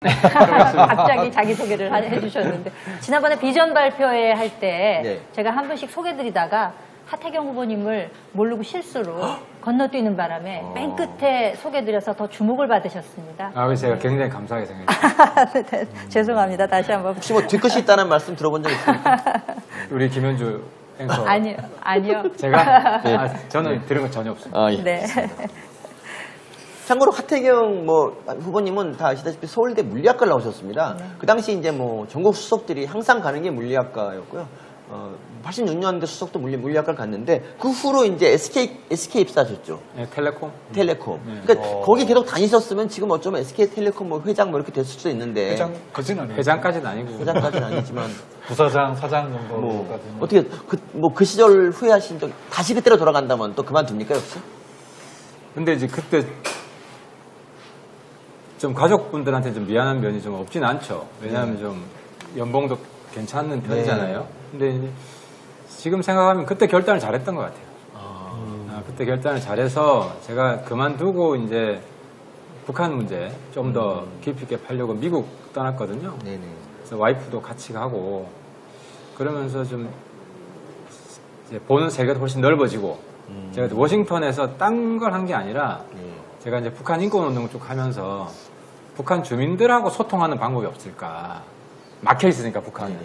갑자기 자기소개를 해주셨는데 지난번에 비전 발표회 할 때 네. 제가 한 분씩 소개드리다가 하태경 후보님을 모르고 실수로 건너뛰는 바람에 맨 끝에 소개드려서 더 주목을 받으셨습니다. 그래서 제가 굉장히 감사하게 생각했습니다. 네, 죄송합니다. 다시 한번. 혹시 뭐 뒤끝이 있다는 말씀 들어본 적 있습니까? 우리 김현주 앵커. 아니요. 제가? 저는 들은 건 전혀 없습니다. 예. 네. 참고로 하태경 후보님은 다 아시다시피 서울대 물리학과를 나오셨습니다. 그 당시 이제 전국 수석들이 항상 가는 게 물리학과였고요. 86년대 수석도 물리학과를 갔는데 그 후로 이제 SK 입사하셨죠. 네, 텔레콤. 텔레콤. 그러니까 거기 계속 다니셨으면 지금 어쩌면 SK텔레콤 회장 이렇게 됐을 수도 있는데. 회장까지는 아니고. 회장까지는 아니고. 회장까지는 아니지만. 부사장, 사장 정도까지는. 어떻게 그 시절 후회하신 적 다시 그때로 돌아간다면 또 그만둡니까 역시? 근데 이제 그때 좀 가족분들한테 좀 미안한 면이 좀 없진 않죠. 왜냐하면 좀 연봉도 괜찮은 편이잖아요. 근데 이제 지금 생각하면 그때 결단을 잘했던 것 같아요. 그때 결단을 잘해서 제가 그만두고 이제 북한 문제 좀 더 깊이 있게 파려고 미국 떠났거든요. 네네. 그래서 와이프도 같이 가고 그러면서 좀 이제 보는 세계도 훨씬 넓어지고 제가 워싱턴에서 딴 걸 한 게 아니라 제가 이제 북한 인권운동을 쭉 하면서 북한 주민들하고 소통하는 방법이 없을까. 막혀 있으니까 북한은.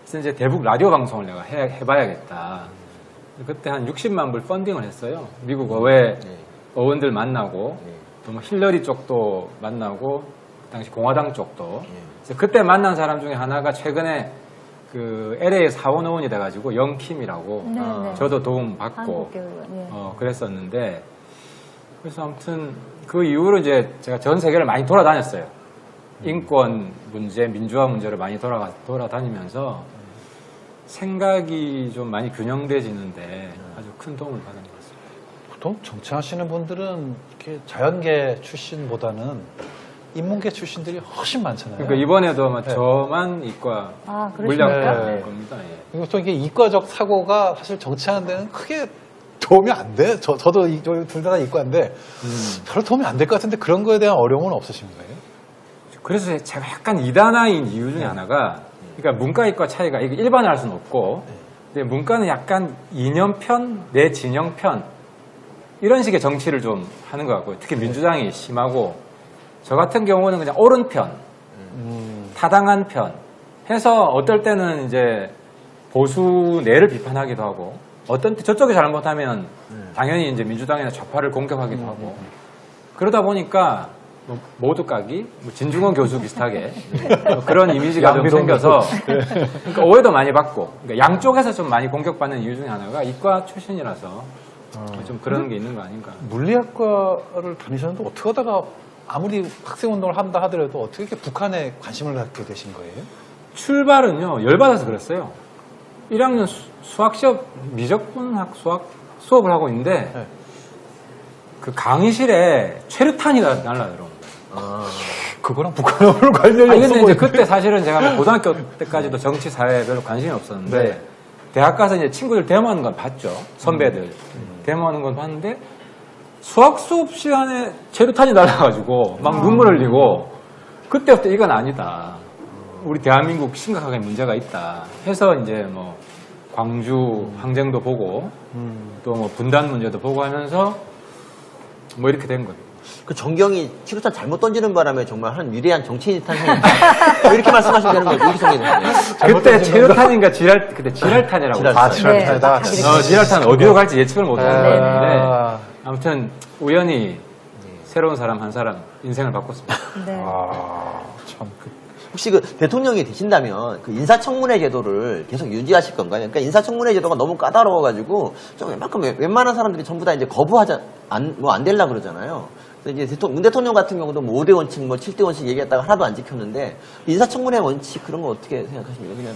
그래서 이제 대북 라디오 방송을 내가 해봐야겠다. 그때 한 60만 불 펀딩을 했어요. 미국 의회 의원들 만나고 또 뭐 힐러리 쪽도 만나고 그 당시 공화당 쪽도. 그래서 그때 만난 사람 중에 하나가 최근에 그 LA 사원 의원이 돼가지고 영킴이라고 저도 도움 받고 그랬었는데 그래서 아무튼 그 이후로 이제 제가 전 세계를 많이 돌아다녔어요. 인권 문제, 민주화 문제를 많이 돌아다니면서 생각이 좀 많이 균형돼지는데 아주 큰 도움을 받은 것 같습니다. 보통 정치하시는 분들은 이렇게 자연계 출신보다는 인문계 출신들이 훨씬 많잖아요. 그러니까 이번에도 아마 저만 이과 물리학과일 겁니다. 예. 보통 이게 이과적 사고가 사실 정치하는 데는 크게 도움이 안 돼. 저도 둘 다 이과인데 별로 도움이 안 될 것 같은데 그런 거에 대한 어려움은 없으신 거예요? 그래서 제가 약간 이단아인 이유 중에 하나가 그러니까 문과 이과 차이가 이게 일반화할 수는 없고 근데 문과는 약간 이념편, 내 진영편 이런 식의 정치를 좀 하는 것 같고요. 특히 민주당이 심하고 저 같은 경우는 그냥 오른편, 타당한 편 해서 어떨 때는 이제 보수 내를 비판하기도 하고 어떤 때 저쪽이 잘못하면 당연히 이제 민주당이나 좌파를 공격하기도 하고 그러다 보니까 뭐 모두 까기, 뭐 진중권 교수 비슷하게 뭐 그런 이미지가 좀 생겨서 그러니까 오해도 많이 받고 그러니까 양쪽에서 좀 많이 공격받는 이유 중에 하나가 이과 출신이라서 좀 그런 게 있는 거 아닌가. 물리학과를 다니셨는데 어떻게 하다가 아무리 학생운동을 한다 하더라도 어떻게 이렇게 북한에 관심을 갖게 되신 거예요? 출발은요 열받아서 그랬어요. 1학년 수학 시험 미적분학 수학 수업을 하고 있는데 그 강의실에 최루탄이 날라들어온 거예요. 그거랑 북한하고는 관련이 없어. 근데 이제 그때 사실은 제가 뭐 고등학교 때까지도 정치 사회에 별로 관심이 없었는데 대학 가서 이제 친구들 데모하는 건 봤죠. 선배들 데모하는 건 봤는데 수학 수업 시간에 최루탄이 날라가지고 막 눈물 흘리고 그때부터 이건 아니다. 우리 대한민국 심각하게 문제가 있다. 해서 이제 뭐 광주 항쟁도 보고 또 뭐 분단 문제도 보고 하면서 뭐 이렇게 된 거예요. 그 정경이 치루탄 잘못 던지는 바람에 정말 한 위대한 정치인이 탄생했다. 이렇게 말씀하시면 되는 거예요. 이렇게 생각해요. 그때 최루탄인가 그때 지랄탄이라고. 지랄탄이다. 지랄탄 어디로 갈지 예측을 못 했는데 아무튼 우연히 새로운 사람 한 사람 인생을 바꿨습니다. 참. 혹시 그 대통령이 되신다면 그 인사청문회 제도를 계속 유지하실 건가요? 그러니까 인사청문회 제도가 너무 까다로워가지고 좀 웬만한 사람들이 전부 다 이제 거부하자 안 되려고 그러잖아요. 그래서 이제 문 대통령 같은 경우도 뭐 5대 원칙, 뭐 7대 원칙 얘기했다가 하나도 안 지켰는데 인사청문회 원칙 그런 거 어떻게 생각하십니까? 그냥.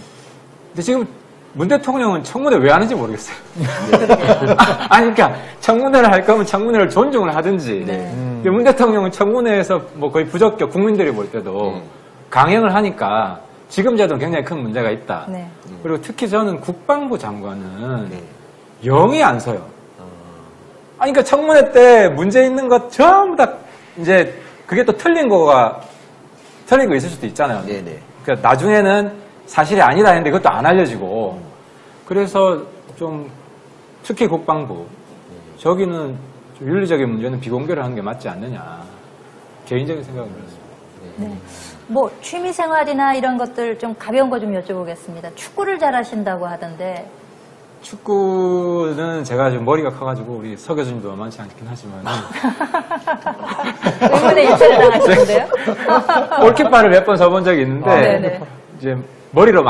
근데 지금 문 대통령은 청문회 왜 하는지 모르겠어요. 아니 그러니까 청문회를 할 거면 청문회를 존중을 하든지. 근데 문 대통령은 청문회에서 뭐 거의 부적격 국민들이 볼 때도. 강행을 하니까 지금 제도는 굉장히 큰 문제가 있다. 그리고 특히 저는 국방부 장관은 영이 안 서요. 아니, 그러니까 청문회 때 문제 있는 것 전부 다 이제 그게 또 틀린 거가 틀린 거 있을 수도 있잖아요. 네네. 그러니까 나중에는 사실이 아니다 했는데 그것도 안 알려지고 그래서 좀 특히 국방부 저기는 좀 윤리적인 문제는 비공개를 하는 게 맞지 않느냐 개인적인 생각은 그렇습니다. 네. 뭐 취미생활이나 이런 것들 좀 가벼운 거 좀 여쭤보겠습니다. 축구를 잘하신다고 하던데. 축구는 제가 좀 머리가 커가지고 우리 서 교수님도 만만치 않긴 하지만 의문의 일치를 당하시는데요? 골키퍼를 몇 번 서본 적이 있는데 네네. 이제 머리로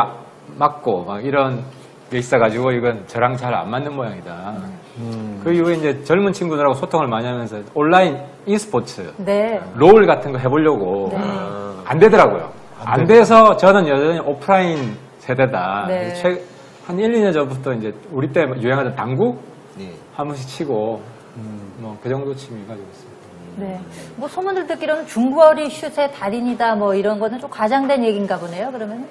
맞고 막 이런 게 있어가지고 이건 저랑 잘 안 맞는 모양이다. 그 이후에 이제 젊은 친구들하고 소통을 많이 하면서 온라인 e스포츠 네. 롤 같은 거 해보려고 네. 안 되더라고요. 안 돼서 저는 여전히 오프라인 세대다. 네. 한 1, 2년 전부터 이제 우리 때 유행하던 당구 네. 한 번씩 치고 뭐 그 정도 취미 가지고 있습니다. 네. 뭐 소문들 듣기로는 중거리 슛의 달인이다 뭐 이런 거는 좀 과장된 얘기인가 보네요, 그러면?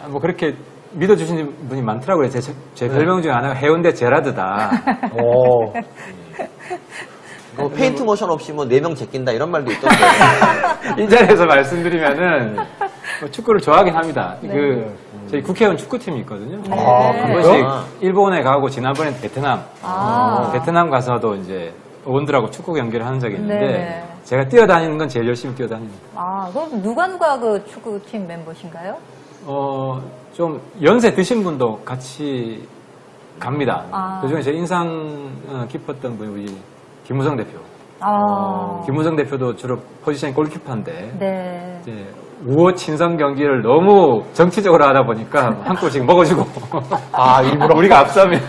뭐 그렇게 믿어주시는 분이 많더라고요. 제 별명 중에 하나가 해운대 제라드다. 오. 뭐 페인트 모션 없이 뭐 4명 제낀다 이런 말도 있던데. 이 자리에서 말씀드리면은 뭐 축구를 좋아하긴 합니다. 네. 저희 국회의원 축구팀이 있거든요. 아, 한 그래요? 번씩 일본에 가고 지난번엔 베트남. 아. 베트남 가서도 이제 의원들하고 축구 경기를 하는 적이 있는데 네. 제가 뛰어다니는 건 제일 열심히 뛰어다닙니다. 아, 그럼 누가 그 축구팀 멤버신가요? 좀 연세 드신 분도 같이 갑니다. 아. 그중에 제 인상 깊었던 분이 우리 김우성 대표. 아. 김우성 대표도 주로 포지션이 골키퍼인데 네. 이제 우호 친선 경기를 너무 정치적으로 하다 보니까 한 골씩 먹어주고 아, 일부러 우리가 앞서면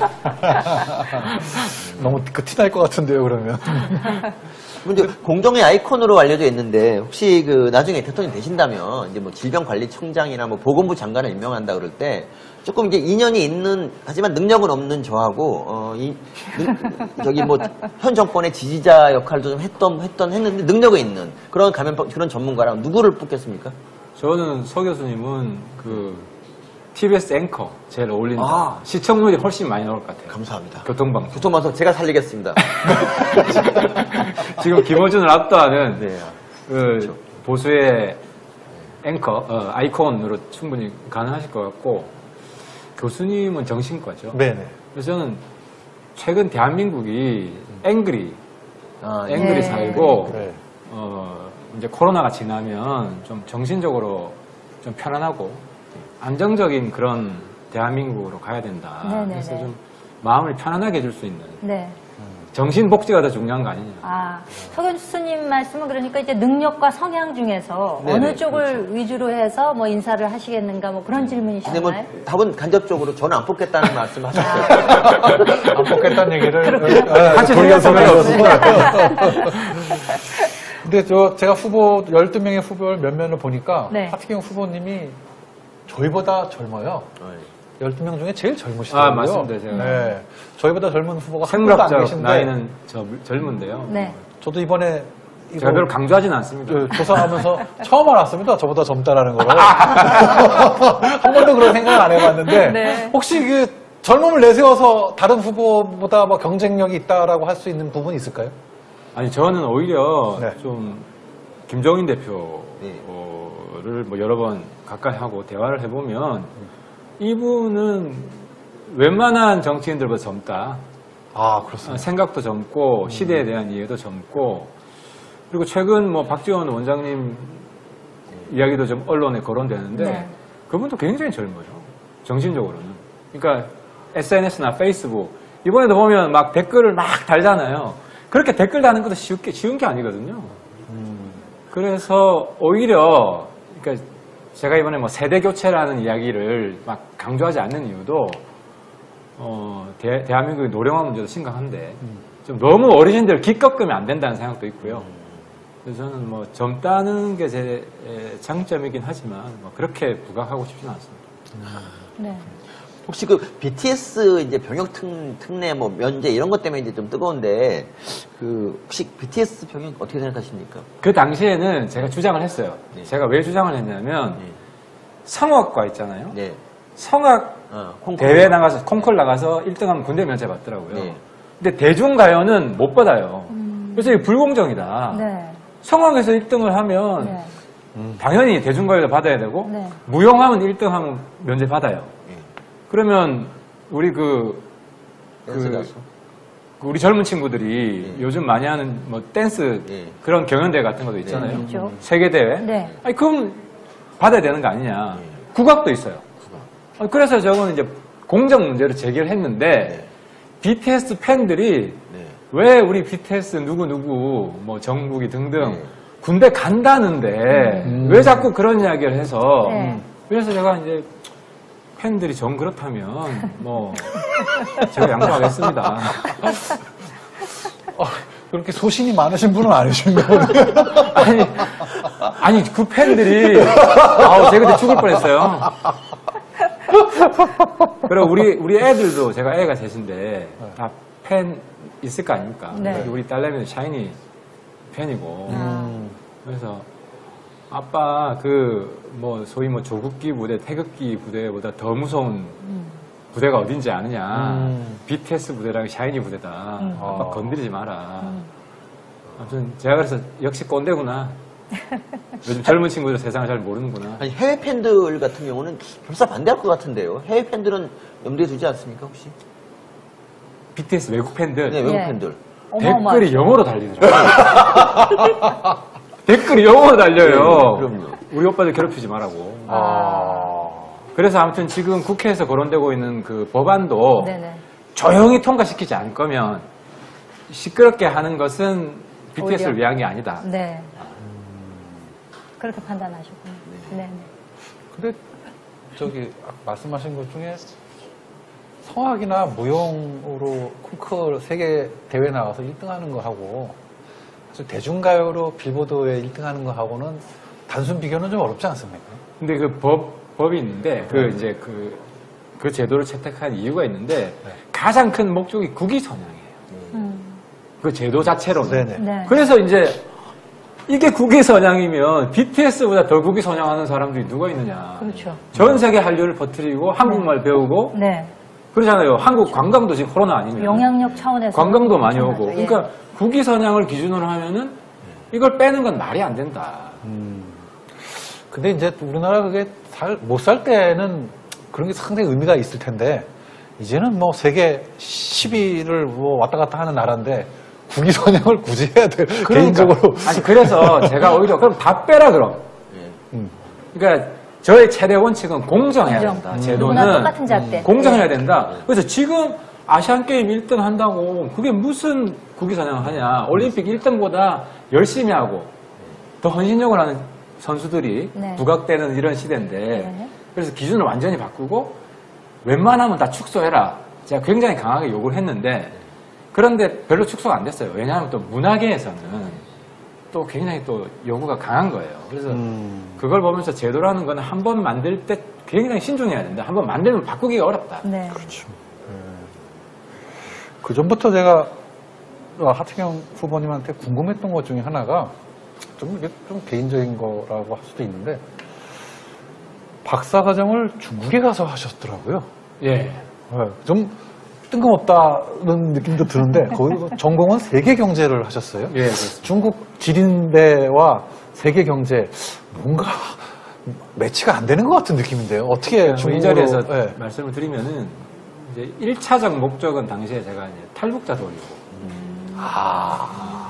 너무 그 티 날 것 같은데요, 그러면. 이제 공정의 아이콘으로 알려져 있는데 혹시 그 나중에 대통령 되신다면 이제 뭐 질병관리청장이나 뭐 보건부 장관을 임명한다 그럴 때 조금 이제 인연이 있는 하지만 능력은 없는 저하고 저기 뭐 현 정권의 지지자 역할도 좀 했는데 능력이 있는 그런 그런 전문가랑 누구를 뽑겠습니까? 저는 서 교수님은 그 TBS 앵커 제일 어울린다. 아. 시청률이 훨씬 많이 나올 것 같아요. 감사합니다. 교통방송. 교통방송 제가 살리겠습니다. 지금 김어준을 압도하는 네. 그 보수의 앵커, 아이콘으로 충분히 가능하실 것 같고 교수님은 정신과죠. 네네. 그래서 저는 최근 대한민국이 앵그리 네. 사회고 네. 이제 코로나가 지나면 좀 정신적으로 좀 편안하고 안정적인 그런 대한민국으로 가야 된다. 네네네. 그래서 좀 마음을 편안하게 해줄 수 있는 네. 정신복지가 더 중요한 거 아니냐. 아, 서 교수님 말씀은 그러니까 이제 능력과 성향 중에서 네네, 어느 쪽을 위주로 해서 뭐 인사를 하시겠는가 뭐 그런 근데 질문이셨나요? 뭐 답은 간접적으로 저는 안 뽑겠다는 말씀 하셨어요. 안 뽑겠다는 얘기를 같이 돌려서 생각하면 돌려서. 근데 제가 12명의 후보를 몇몇을 보니까 네. 하태경 후보님이 저희보다 젊어요. 12명 중에 제일 젊으시더라고요. 아, 맞습니다. 제가. 네. 저희보다 젊은 후보가 한 분도 안 생물학적 계신데 나이는 젊은데요. 네. 저도 이번에 이거 제가 별로 강조하지는 않습니다. 조사하면서 처음 알았습니다. 저보다 젊다라는 거를. 한 번도 그런 생각을 안 해봤는데 네. 혹시 그 젊음을 내세워서 다른 후보보다 뭐 경쟁력이 있다라고 할 수 있는 부분이 있을까요? 아니 저는 오히려 네. 좀 김종인 대표를 네. 뭐 여러 번 가까이 하고 대화를 해보면 이분은 웬만한 정치인들보다 젊다. 아, 그렇습니다. 생각도 젊고 시대에 대한 이해도 젊고 그리고 최근 뭐 박지원 원장님 이야기도 좀 언론에 거론되는데 네. 그분도 굉장히 젊어요. 정신적으로는. 그러니까 SNS나 페이스북 이번에도 보면 막 댓글을 막 달잖아요. 그렇게 댓글 다는 것도 쉬운 게 아니거든요. 그래서 오히려 그러니까 제가 이번에 뭐 세대 교체라는 이야기를 막 강조하지 않는 이유도 대한민국의 노령화 문제도 심각한데 좀 너무 어르신들 기껏끄면 안 된다는 생각도 있고요. 그래서 저는 뭐 젊다는 게 제 장점이긴 하지만 뭐 그렇게 부각하고 싶지는 않습니다. 네. 혹시 그 BTS 이제 병역 특례 뭐 면제 이런 것 때문에 이제 좀 뜨거운데 그 혹시 BTS 병역 어떻게 생각하십니까? 그 당시에는 제가 주장을 했어요. 네. 제가 왜 주장을 했냐면 성악과 있잖아요. 네. 성악 콩쿠르. 대회 나가서 콩쿨 나가서 1등하면 군대 면제 받더라고요. 네. 근데 대중가요는 못 받아요. 그래서 이게 불공정이다. 네. 성악에서 1등을 하면 네. 당연히 대중가요도 받아야 되고 네. 무용하면 1등하면 면제 받아요. 그러면 우리 댄스 가수. 우리 젊은 친구들이 요즘 많이 하는 뭐 댄스 예. 그런 경연대회 같은 것도 있잖아요. 있죠. 세계대회. 네. 아니, 그럼 받아야 되는 거 아니냐. 국악도 있어요. 그래서 저거는 이제 공정 문제로 제기를 했는데 BTS 팬들이 네. 왜 우리 BTS 누구누구 뭐 정국이 등등 네. 군대 간다는데 왜 자꾸 그런 이야기를 해서 네. 그래서 제가 이제 팬들이 정 그렇다면 뭐 제가 양보하겠습니다. 그렇게 소신이 많으신 분은 아니신 거예요. 아니 그 팬들이 아우 제가 그때 죽을 뻔했어요. 그리고 우리 애들도 제가 애가 셋인데 다 팬 있을 거 아닙니까? 네. 그래도 우리 딸내미는 샤이니 팬이고 아. 그래서 아빠 그 뭐 소위 뭐 조국기 부대, 태극기 부대보다 더 무서운 부대가 어딘지 아느냐? BTS 부대랑 샤이니 부대다. 아빠 건드리지 마라. 아무튼 제가 그래서 역시 꼰대구나. 요즘 젊은 친구들 세상을 잘 모르는구나. 아니, 해외 팬들 같은 경우는 별사 반대할 것 같은데요. 해외 팬들은 염두에 두지 않습니까, 혹시? BTS 외국 팬들 네, 외국 예. 팬들. 어마어마하죠. 댓글이 영어로 달리더라고요. 댓글이 영어로 달려요. 네, 그럼요. 우리 오빠들 괴롭히지 말라고. 그래서 아무튼 지금 국회에서 거론되고 있는 그 법안도 네네. 조용히 통과시키지 않을 거면 시끄럽게 하는 것은 BTS를 오히려. 위한 게 아니다. 네. 그렇게 판단하셨군요. 네. 근데 저기 말씀하신 것 중에 성악이나 무용으로 콩쿠르 세계 대회 나가서 1등 하는 거 하고 사실 대중가요로 빌보드에 1등 하는 거 하고는 단순 비교는 좀 어렵지 않습니까? 근데 그 법이 있는데 이제 그 제도를 채택한 이유가 있는데 가장 큰 목적이 국위 선양이에요. 그 제도 자체로는. 네네. 네. 그래서 이제 이게 국위 선양이면 BTS보다 더 국위 선양하는 사람들이 누가 있느냐. 그렇죠. 전 세계 한류를 퍼뜨리고 한국말 배우고 네. 그러잖아요. 한국 관광도 지금 코로나 아니면 영향력 차원에서 관광도 많이 오고. 엄청나죠. 예. 그러니까 국위 선양을 기준으로 하면은 이걸 빼는 건 말이 안 된다. 근데 이제 우리나라 그게 못 살 때는 그런 게 상당히 의미가 있을 텐데 이제는 뭐 세계 10위를 뭐 왔다 갔다 하는 나라인데 국위 선양을 굳이 해야 돼. 개인적으로. 아니 그래서 제가 오히려 그럼 다 빼라 그럼. 그러니까 저의 최대 원칙은 공정해야 공정. 된다. 누구나 제도는 똑같은 잣대. 공정해야 된다. 그래서 지금 아시안 게임 1등 한다고 그게 무슨 국위 선양을 하냐? 올림픽 1등보다 열심히 하고 더 헌신력을 하는 선수들이 네. 부각되는 이런 시대인데 네. 그래서 기준을 완전히 바꾸고 웬만하면 다 축소해라. 제가 굉장히 강하게 요구를 했는데 그런데 별로 축소가 안 됐어요. 왜냐하면 또 문화계에서는 또 굉장히 또 요구가 강한 거예요. 그래서 그걸 보면서 제도라는 거는 한 번 만들 때 굉장히 신중해야 된다. 한 번 만들면 바꾸기가 어렵다. 네. 그 전부터 제가 하태경 후보님한테 궁금했던 것 중에 하나가 좀 개인적인 거라고 할 수도 있는데 박사과정을 중국에 가서 하셨더라고요. 예. 네, 좀 뜬금없다는 느낌도 드는데 거기서 전공은 세계경제를 하셨어요. 예, 그렇습니다. 중국 지린대와 세계경제 뭔가 매치가 안 되는 것 같은 느낌인데요. 어떻게 이 중국으로 자리에서 네. 말씀을 드리면은 이제 1차적 목적은 당시에 제가 이제 탈북자 도우려고.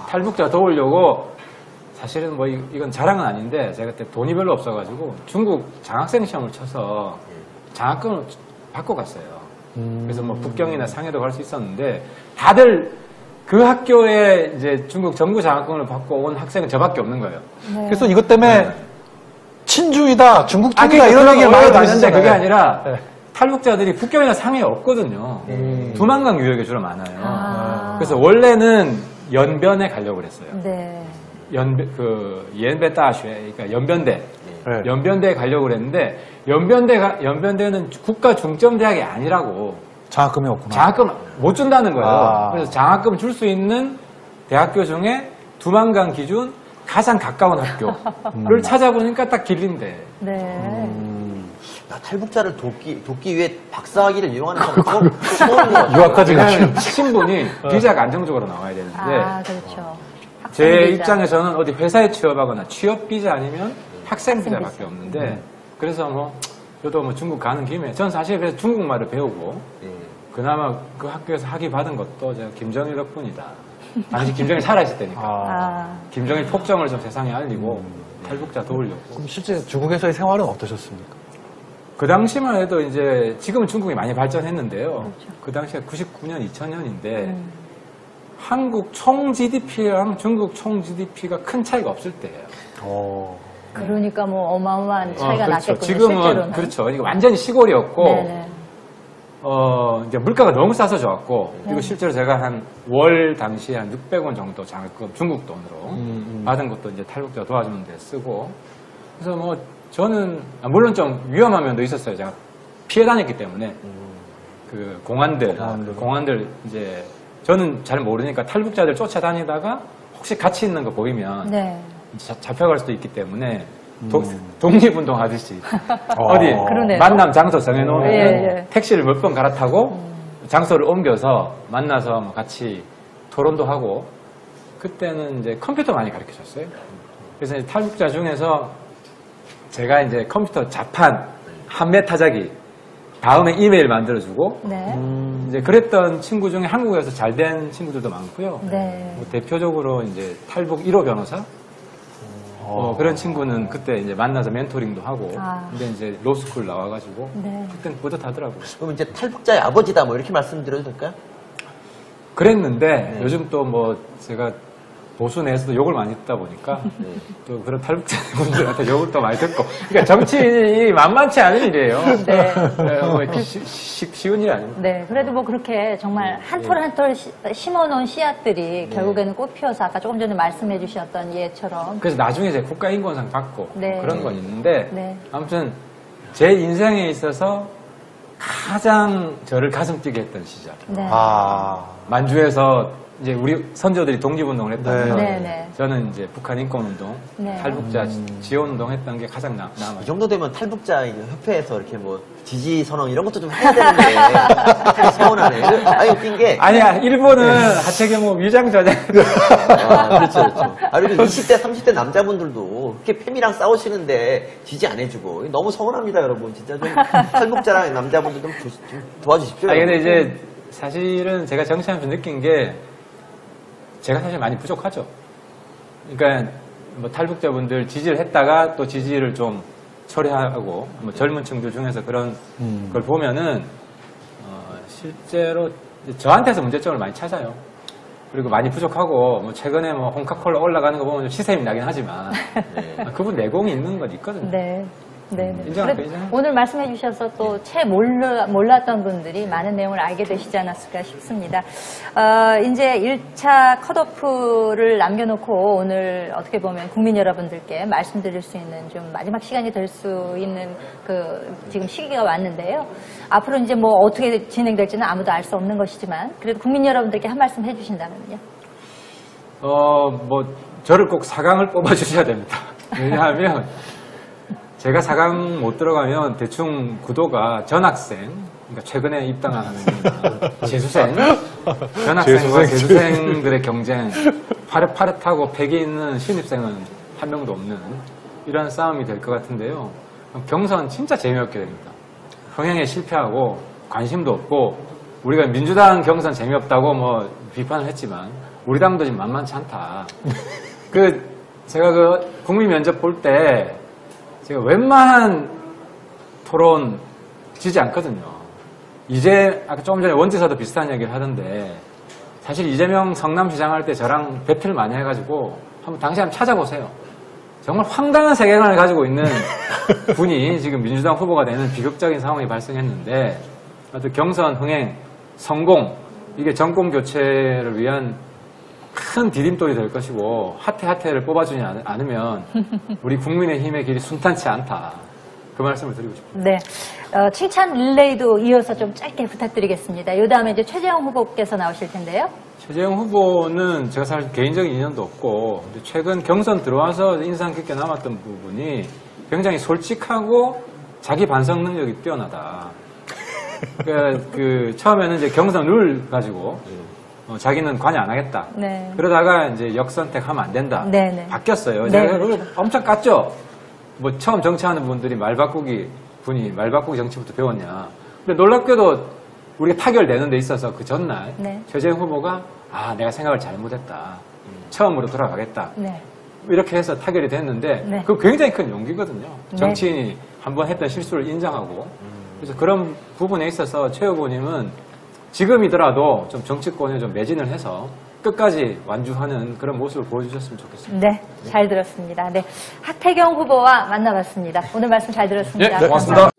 탈북자 도우려고 사실은 뭐 이건 자랑은 아닌데 제가 그때 돈이 별로 없어가지고 중국 장학생 시험을 쳐서 장학금을 받고 갔어요. 그래서 뭐 북경이나 상해도 갈 수 있었는데 다들 그 학교에 이제 중국 정부 장학금을 받고 온 학생은 저밖에 없는 거예요. 네. 그래서 이것 때문에 친주이다, 중국 아, 쪽이다 이런 얘기를 많이 많이 들었는데 그게 아니라 네. 탈북자들이 북경이나 상해에 없거든요. 두만강 유역에 주로 많아요. 아. 그래서 원래는 연변에 가려고 그랬어요. 네. 연배 다슈에 그러니까 연변대. 네. 연변대에 가려고 그랬는데 연변대는 국가 중점 대학이 아니라고 장학금이 없구나. 장학금 못 준다는 거예요. 아. 그래서 장학금 줄 수 있는 대학교 중에 두만강 기준 가장 가까운 학교를 찾아보니까 딱 길린데. 네. 야, 탈북자를 돕기 위해 박사학위를 이용하는 사람 처음인 것 같아요. 유학까지 가시는. 왜냐하면 신분이 비자가 안정적으로 나와야 되는데 아, 그렇죠. 제 학생 비자. 입장에서는 어디 회사에 취업하거나 취업 비자 아니면 학생 비자밖에 없는데 그래서 뭐 저도 뭐 중국 가는 김에 전 사실 그래서 중국말을 배우고 그나마 그 학교에서 학위 받은 것도 제가 김정일 덕분이다. 당시 김정일 살아있을 때니까. 김정일 폭정을 좀 세상에 알리고 탈북자 도우려고. 그럼 실제 중국에서의 생활은 어떠셨습니까? 그 당시만 해도 이제 지금은 중국이 많이 발전했는데요. 그 당시가 99년, 2000년인데 한국 총 GDP랑 중국 총 GDP가 큰 차이가 없을 때예요. 그러니까 뭐 어마어마한 차이가 그렇죠. 났겠군요. 지금은 실제로는. 그렇죠. 이거 완전히 시골이었고 네네. 이제 물가가 너무 싸서 좋았고 그리고 실제로 제가 한 월 당시에 한 600원 정도 장학금 중국 돈으로 받은 것도 이제 탈북자 도와주는 데 쓰고 그래서 뭐 저는 물론 좀 위험한 면도 있었어요. 제가 피해 다녔기 때문에 그 공안들 이제 저는 잘 모르니까 탈북자들 쫓아다니다가 혹시 같이 있는 거 보이면 네. 잡혀갈 수도 있기 때문에 독립운동 하듯이 어디 그러네요. 만남 장소 정해놓으면 예. 택시를 몇 번 갈아타고 장소를 옮겨서 만나서 뭐 같이 토론도 하고 그때는 이제 컴퓨터 많이 가르쳐 줬어요. 그래서 이제 탈북자 중에서 제가 이제 컴퓨터 자판 한매 타자기 다음에 이메일 만들어주고 네. 이제 그랬던 친구 중에 한국에서 잘 된 친구들도 많고요. 네. 뭐 대표적으로 이제 탈북 1호 변호사 그런 친구는 그때 이제 만나서 멘토링도 하고 근데 이제 로스쿨 나와가지고 네. 그때는 뿌듯하더라고요. 그럼 이제 탈북자의 아버지다 뭐 이렇게 말씀드려도 될까요? 그랬는데 요즘 또 뭐 제가 보수 내에서도 욕을 많이 듣다 보니까 또 그런 탈북자분들한테 욕을 또 많이 듣고 그러니까 정치인이 만만치 않은 일이에요. 네. 뭐 이렇게 쉬운 일이 아닙니다. 네, 그래도 뭐 그렇게 정말 한 톨 한 톨 심어놓은 씨앗들이 결국에는 꽃 피워서 아까 조금 전에 말씀해 주셨던 예처럼. 그래서 나중에 이제 국가인권상 받고 네. 그런 건 있는데 네. 아무튼 제 인생에 있어서 가장 저를 가슴 뛰게 했던 시절. 네. 만주에서 이제 우리 선조들이 독립운동을 했다면 네, 네. 저는 이제 북한 인권운동, 네. 탈북자 지원운동 했던 게 가장 남아요. 이 정도 되면 탈북자 협회에서 이렇게 뭐 지지 선언 이런 것도 좀 해야 되는데 참 서운하네. 아니 웃긴 게 아니야, 일본은 하체경호 위장 저장. 그렇죠. 그리고 20대, 30대 남자분들도 그렇게 팸이랑 싸우시는데 지지 안 해주고 너무 서운합니다, 여러분. 진짜 좀 탈북자랑 남자분들 좀 도와주십시오. 아니 근데 이제 사실은 제가 정치하면서 느낀 게 제가 사실 많이 부족하죠. 그러니까 뭐 탈북자분들 지지를 했다가 또 지지를 좀 처리하고 뭐 젊은 층들 중에서 그런 걸 보면은 실제로 저한테서 문제점을 많이 찾아요. 그리고 많이 부족하고 뭐 최근에 뭐 홍카콜라 올라가는 거 보면 좀 시샘이 나긴 하지만 그분 내공이 있는 건 있거든요. 네. 네. 인정할게요, 그래도 인정. 오늘 말씀해 주셔서 또 채 몰랐던 분들이 많은 내용을 알게 되시지 않았을까 싶습니다. 이제 1차 컷오프를 남겨놓고 오늘 어떻게 보면 국민 여러분들께 말씀드릴 수 있는 좀 마지막 시간이 될 수 있는 지금 시기가 왔는데요. 앞으로 이제 뭐 어떻게 진행될지는 아무도 알 수 없는 것이지만 그래도 국민 여러분들께 한 말씀 해주신다면요. 뭐 저를 꼭 4강을 뽑아주셔야 됩니다. 왜냐하면 제가 4강 못 들어가면 대충 구도가 전학생, 그러니까 최근에 입당하는 재수생, 전학생과 재수생들의 경쟁, 파릇파릇하고 패기 있는 신입생은 한 명도 없는 이런 싸움이 될 것 같은데요. 경선 진짜 재미없게 됩니다. 흥행에 실패하고 관심도 없고 우리가 민주당 경선 재미없다고 뭐 비판을 했지만 우리 당도 지금 만만치 않다. 제가 국민 면접 볼 때 제가 웬만한 토론 지지 않거든요. 아까 조금 전에 원지사도 비슷한 얘기를 하던데 사실 이재명 성남시장 할 때 저랑 배틀 많이 해가지고 당시 한번 찾아보세요. 정말 황당한 세계관을 가지고 있는 분이 지금 민주당 후보가 되는 비극적인 상황이 발생했는데 경선 흥행 성공 이게 정권 교체를 위한 큰 디딤돌이 될 것이고 하태를 뽑아주지 않으면 우리 국민의힘의 길이 순탄치 않다. 그 말씀을 드리고 싶습니다. 네, 칭찬 릴레이도 이어서 좀 짧게 부탁드리겠습니다. 이 다음에 이제 최재형 후보께서 나오실 텐데요. 최재형 후보는 제가 사실 개인적인 인연도 없고 최근 경선 들어와서 인상 깊게 남았던 부분이 굉장히 솔직하고 자기 반성 능력이 뛰어나다. 처음에는 이제 경선 룰 가지고 자기는 관여 안 하겠다. 네. 그러다가 이제 역선택하면 안 된다. 네네. 바뀌었어요. 네. 제가 룰 엄청 깠죠. 뭐 처음 정치하는 분들이 말 바꾸기 정치부터 배웠냐. 근데 놀랍게도 우리가 타결되는 데 있어서 그 전날 네. 최재형 후보가 내가 생각을 잘못했다. 처음으로 돌아가겠다. 네. 이렇게 해서 타결이 됐는데 네. 그거 굉장히 큰 용기거든요. 네. 정치인이 한번 했던 실수를 인정하고 그래서 그런 부분에 있어서 최 후보님은 지금이더라도 좀 정치권에 좀 매진을 해서 끝까지 완주하는 그런 모습을 보여주셨으면 좋겠습니다. 네, 잘 들었습니다. 네, 하태경 후보와 만나봤습니다. 오늘 말씀 잘 들었습니다. 네, 고맙습니다.